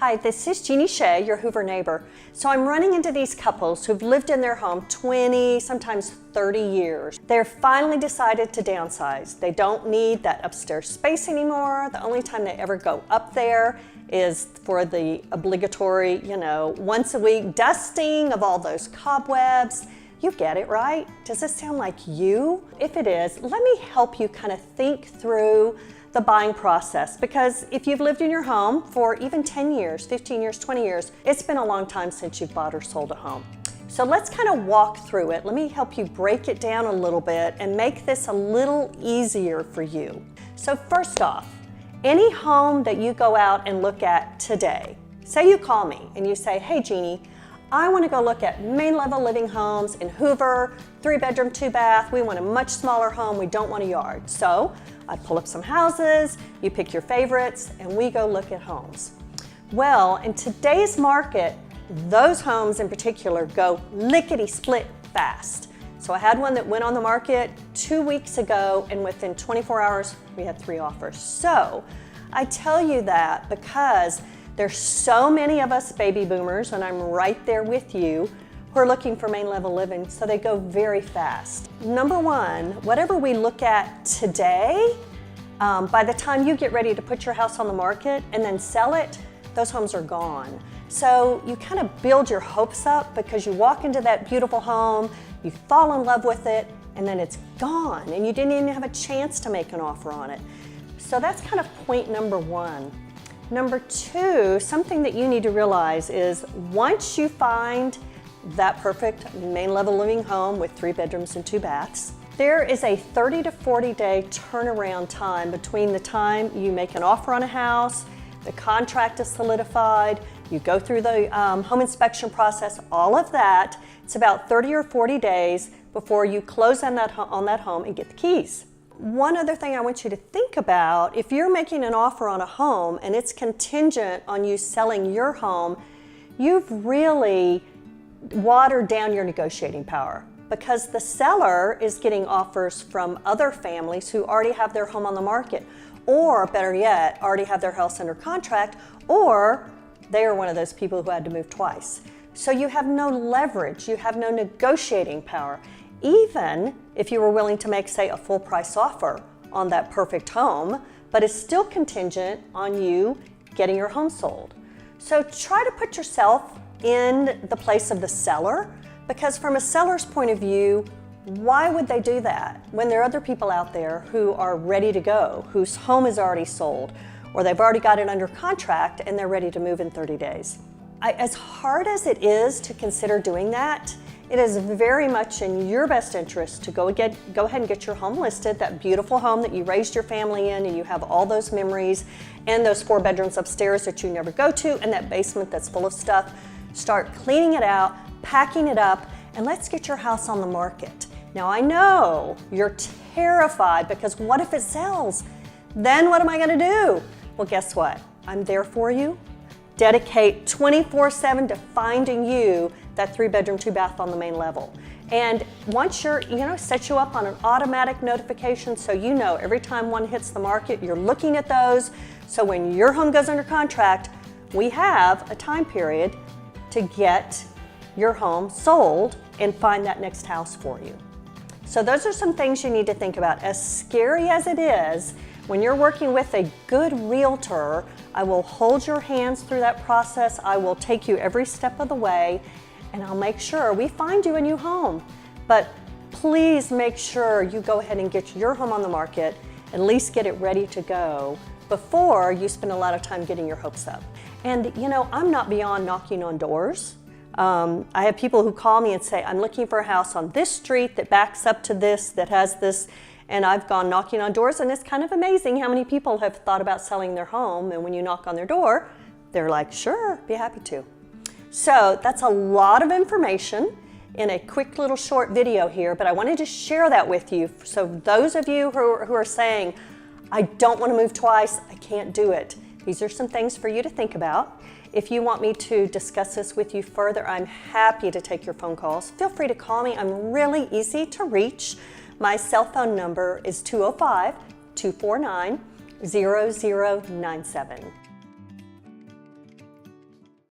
Hi, this is Jeanie Shea, your Hoover neighbor. So I'm running into these couples who've lived in their home 20, sometimes 30 years. They're finally decided to downsize. They don't need that upstairs space anymore. The only time they ever go up there is for the obligatory, once a week dusting of all those cobwebs. You get it, right? Does this sound like you? If it is, let me help you kind of think through the buying process, because if you've lived in your home for even 10 years, 15 years, 20 years, it's been a long time since you've bought or sold a home. So let's kind of walk through it. Let me help you break it down a little bit and make this a little easier for you. So first off, any home that you go out and look at today, say you call me and you say, hey Jeanie, I want to go look at main level living homes in Hoover, 3-bedroom, 2-bath. We want a much smaller home. We don't want a yard. So I pull up some houses, you pick your favorites, and we go look at homes. Well, in today's market, those homes in particular go lickety-split fast. So I had one that went on the market 2 weeks ago, and within 24 hours, we had 3 offers. So I tell you that because there's so many of us baby boomers, and I'm right there with you, who are looking for main level living, so they go very fast. Number one, whatever we look at today, by the time you get ready to put your house on the market and then sell it, those homes are gone. So you kind of build your hopes up because you walk into that beautiful home, you fall in love with it, and then it's gone, and you didn't even have a chance to make an offer on it. So that's kind of point number one. Number two, something that you need to realize is once you find that perfect main level living home with 3 bedrooms and 2 baths, there is a 30 to 40 day turnaround time between the time you make an offer on a house, the contract is solidified, you go through the home inspection process, all of that. It's about 30 or 40 days before you close on that home and get the keys. One other thing I want you to think about, if you're making an offer on a home and it's contingent on you selling your home, you've really watered down your negotiating power, because the seller is getting offers from other families who already have their home on the market, or better yet, already have their house under contract, or they are one of those people who had to move twice. So you have no leverage, you have no negotiating power. Even if you were willing to make, say, a full price offer on that perfect home, but it's still contingent on you getting your home sold. So try to put yourself in the place of the seller, because from a seller's point of view, why would they do that when there are other people out there who are ready to go, whose home is already sold, or they've already got it under contract and they're ready to move in 30 days? As hard as it is to consider doing that, it is very much in your best interest to go ahead and get your home listed, that beautiful home that you raised your family in and you have all those memories, and those 4 bedrooms upstairs that you never go to, and that basement that's full of stuff. Start cleaning it out, packing it up, and let's get your house on the market. Now I know you're terrified because what if it sells? Then what am I gonna do? Well, guess what? I'm there for you. Dedicate 24/7 to finding you that 3-bedroom, 2-bath on the main level. And once you're, set you up on an automatic notification so you know every time one hits the market, you're looking at those. So when your home goes under contract, we have a time period to get your home sold and find that next house for you. So those are some things you need to think about. As scary as it is, when you're working with a good realtor, I will hold your hands through that process. I will take you every step of the way, and I'll make sure we find you a new home. But please make sure you go ahead and get your home on the market, at least get it ready to go before you spend a lot of time getting your hopes up. And I'm not beyond knocking on doors. I have people who call me and say, I'm looking for a house on this street that backs up to this, that has this, and I've gone knocking on doors, and it's kind of amazing how many people have thought about selling their home, and when you knock on their door, they're like, sure, be happy to. So that's a lot of information in a quick little short video here, but I wanted to share that with you. So those of you who are saying, I don't want to move twice, I can't do it, these are some things for you to think about. If you want me to discuss this with you further, I'm happy to take your phone calls. Feel free to call me. I'm really easy to reach. My cell phone number is 205-249-0097.